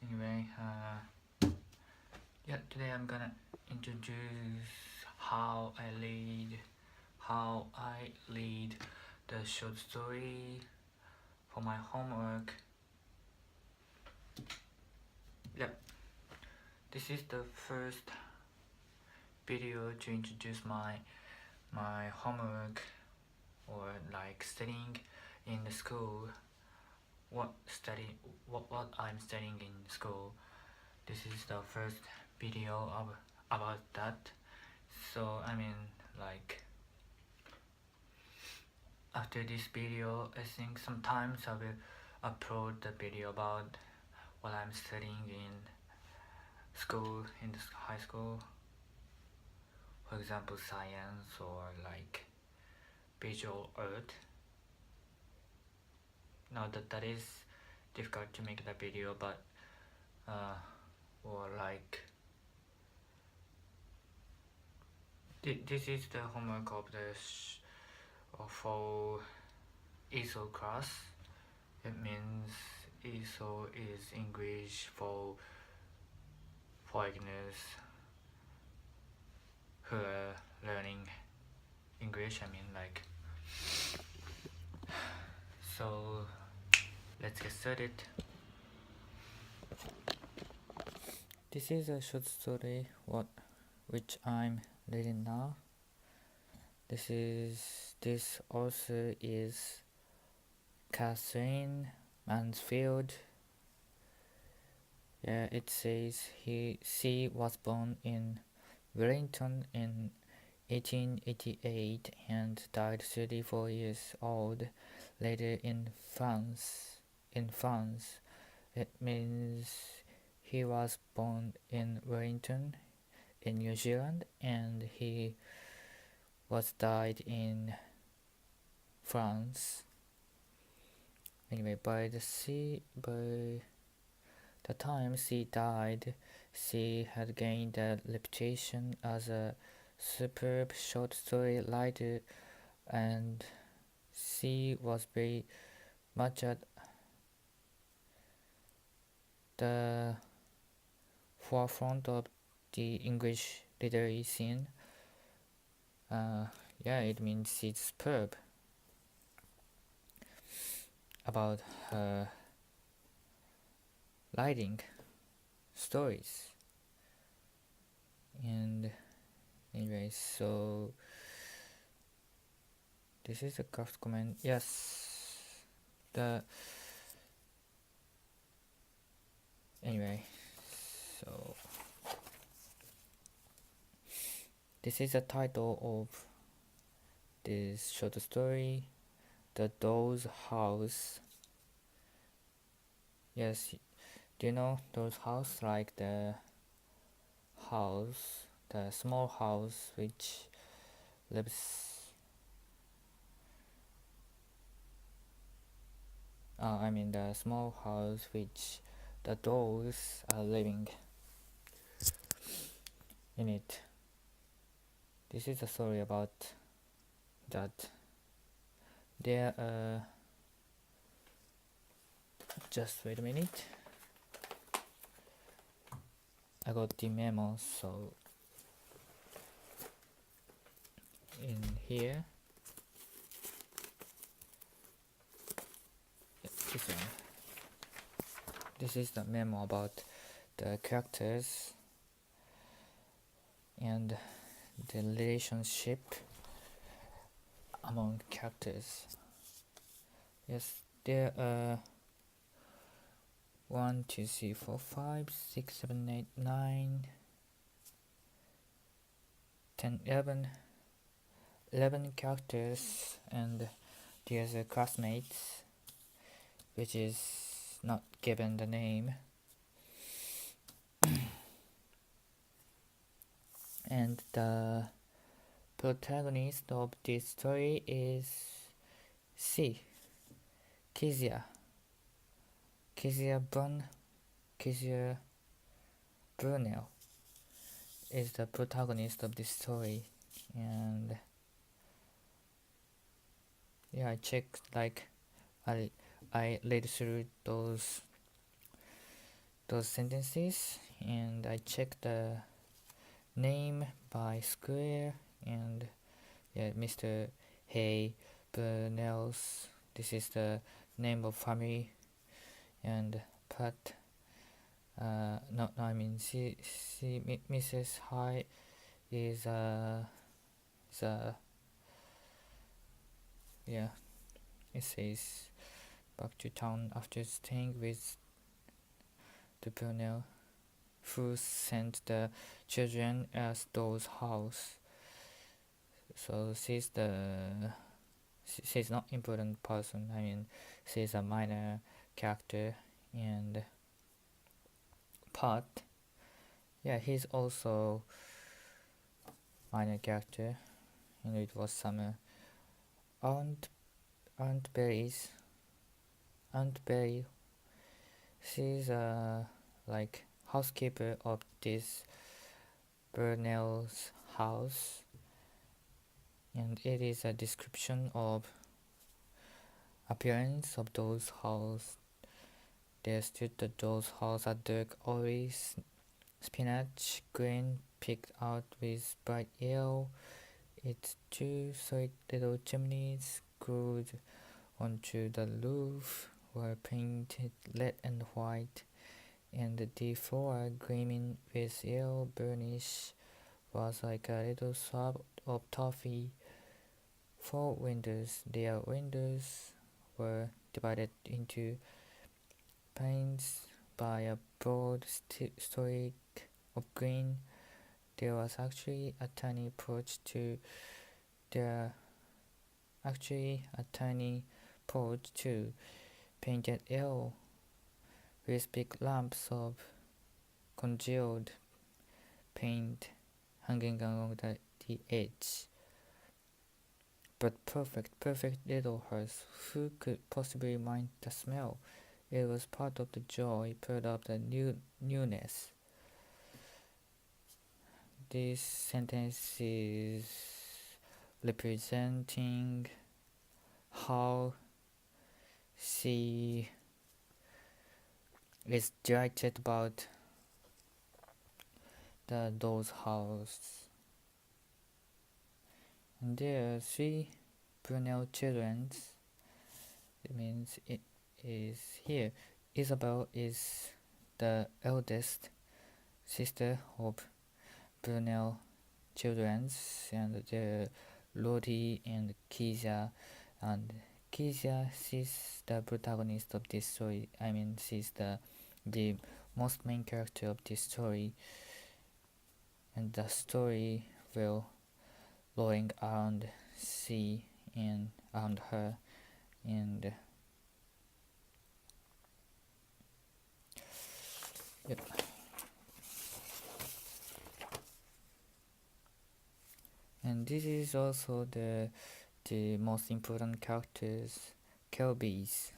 Anyway, today I'm gonna introduce how I lead the short story for my homework. Yep, this is the first video to introduce my homework, or like studying in the school. What I'm studying in school. This is the first video about that. So like after this video, I think sometimes I will upload the video about what I'm studying in school, in the high school. For example, science or like visual art. Now that is difficult to make the video, but or like this is the homework of the for ESO class. It means ESO is English for foreigners who are learning English. So let's get started. This is a short story which I'm reading now. This author is Catherine Mansfield. Yeah, it says she was born in Wellington in 1888 and died 34 years old later in France. It means he was born in Wellington in New Zealand and he was died in France. Anyway, by the time she died, she had gained a reputation as a superb short story writer, and she was very much at the forefront of the English literary scene. It means she's superb about her writing stories. And anyway, so this is a craft comment. Yes, anyway, so this is the title of this short story, The Doll's House. Yes, do you know Doll's House? Like the small house which lives the small house which the dolls are living in it. This is a story about that. Just wait a minute. I got the memo, so in here, this one. This is the memo about the characters and the relationship among characters. Yes, there are 1, 2, 3, 4, 5, 6, 7, 8, 9, 10, 11 characters, and there's a classmates which is not given the name. And the protagonist of this story is Kezia Brunel is the protagonist of this story. And I checked, like I read through those those sentences, and I check the name by square, and yeah, Mr. Hay Burnell's, this is the name of family, and Pat, no, I mean Mrs. High is the, yeah, it says back to town after staying with the Burnell, who sent the children as doll's house. So she's not important person. I mean, she's a minor character, and Pat, yeah, he's also minor character. And it was summer. Aunt Aunt Berry's Aunt Berry, she's like housekeeper of this Burnell's house, and it is a description of appearance of those house. There stood the doll's house, a dark orange spinach green picked out with bright yellow. Its two sweet little chimneys screwed onto the roof were painted red and white, and the floor, gleaming with yellow burnish, was like a little swab of toffee. Four windows, their windows were divided into panes by a broad streak of green. There was actually a tiny porch too. Painted yellow, with big lumps of congealed paint hanging along the edge. But perfect little house. Who could possibly mind the smell? It was part of the joy, part of the newness. This sentence is representing how she is delighted about the doll's house. And there are three Brunel children. It means it is here. Isabel is the eldest sister of Brunel children, and there are Lottie and Kezia, and Kezia, she's the protagonist of this story. I mean, she's the most main character of this story, and the story will blowing around sea and around her, and yep. And this is also the most important characters, Kelby's.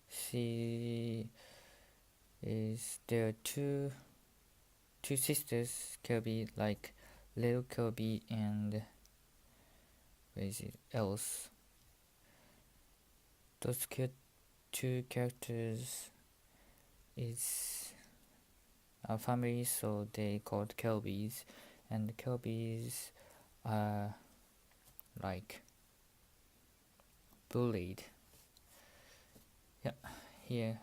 She is there are two sisters, Kelby, like little Kelby and where is it else? Those two characters is a family, so they called Kelbys, and Kelbys are like bullied. Yeah, here.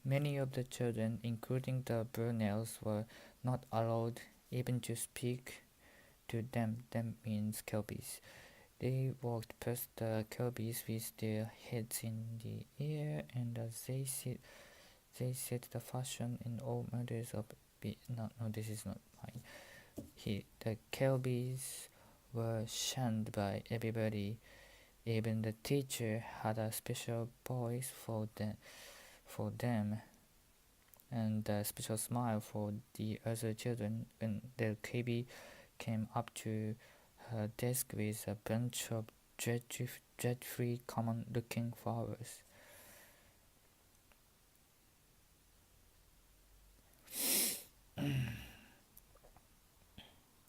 Many of the children, including the Burnells, were not allowed even to speak to them. Them means Kelbys. They walked past the Kelbys with their heads in the air, and as they set the fashion in all matters of no, this is not mine. The Kelbys were shunned by everybody. Even the teacher had a special voice for them, and a special smile for the other children when the Kelby came up to her desk with a bunch of dreadfully common-looking flowers.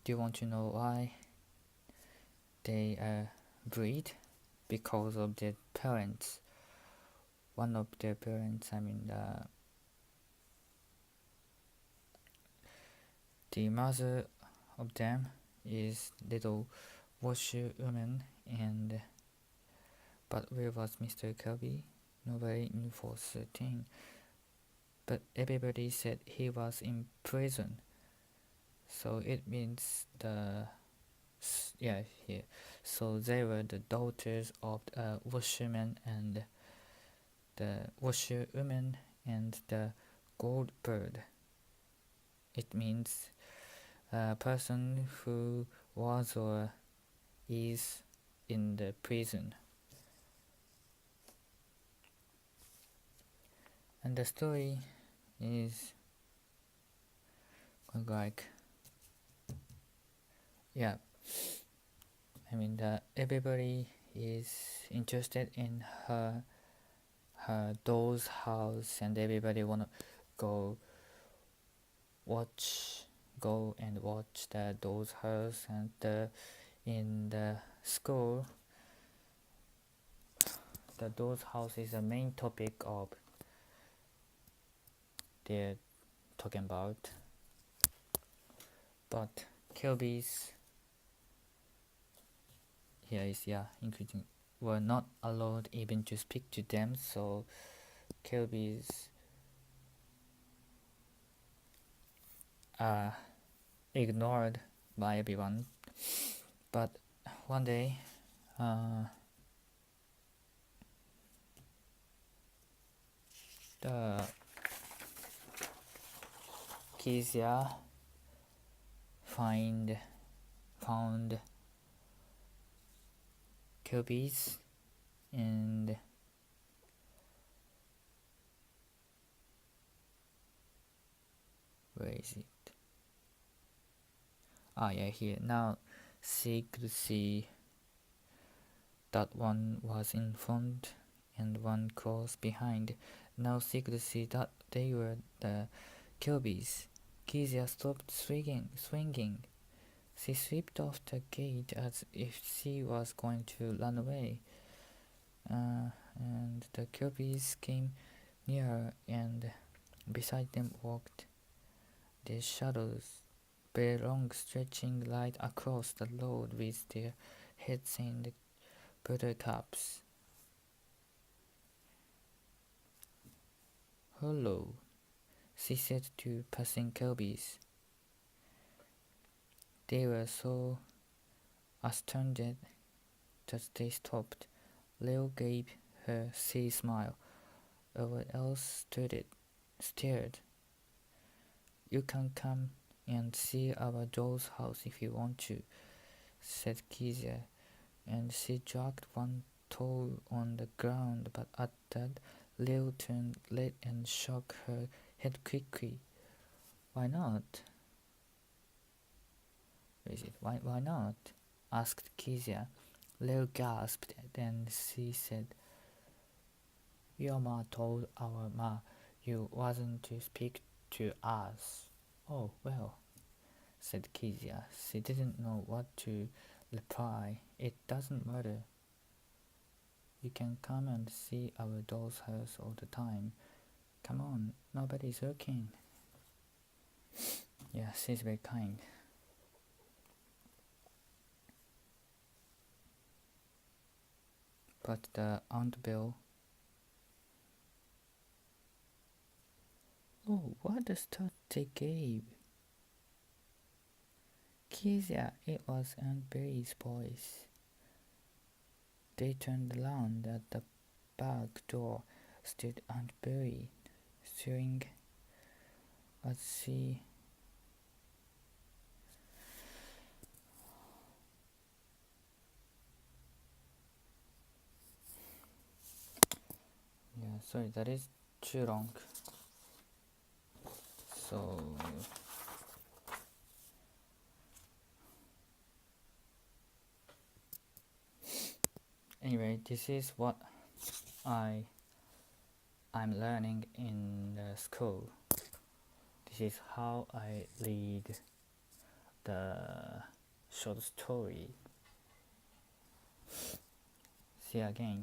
Do you want to know why they breed? because of their parents. One of their parents, the mother of them is little washerwoman, and but where was Mr. Kirby? Nobody knew for certain, but everybody said he was in prison. So it means here. So they were the daughters of a washerman and the washerwoman and the gold bird. It means a person who was or is in the prison. And the story is like, yeah, everybody is interested in her doll's house, and everybody wanna go and watch the doll's house. And in the school, the doll's house is the main topic of they're talking about. But Kelby's including were not allowed even to speak to them, so Kelby's ignored by everyone. But one day, the Kezia found Kelby's, and where is it? Here. Now she could see that one was in front and one close behind. Now she could see that they were the Kelbys. Kezia stopped swinging. She slipped off the gate as if she was going to run away. And the Kelbys came nearer, and beside them walked their shadows, bare long stretching light across the road with their heads in the buttercups. "Hello," she said to passing Kelbys. They were so astounded that they stopped. Leo gave her a sea smile. Everyone else stared. "You can come and see our doll's house if you want to," said Kezia, and she dragged one toe on the ground, but at that Leo turned red and shook her head quickly. "Why not?" Why not?" asked Kezia. Leo gasped, then she said, "Your ma told our ma you wasn't to speak to us." "Oh, well," said Kezia. She didn't know what to reply. "It doesn't matter. You can come and see our doll's house all the time. Come on, nobody's looking." Yeah, she's very kind. But the Aunt Bill... "Oh, what a start they gave!" "Kezia," it was Aunt Berry's voice. They turned around. At the back door stood Aunt Berry, staring as she sorry, that is too long. So anyway, this is what I'm learning in the school. This is how I read the short story. See you again.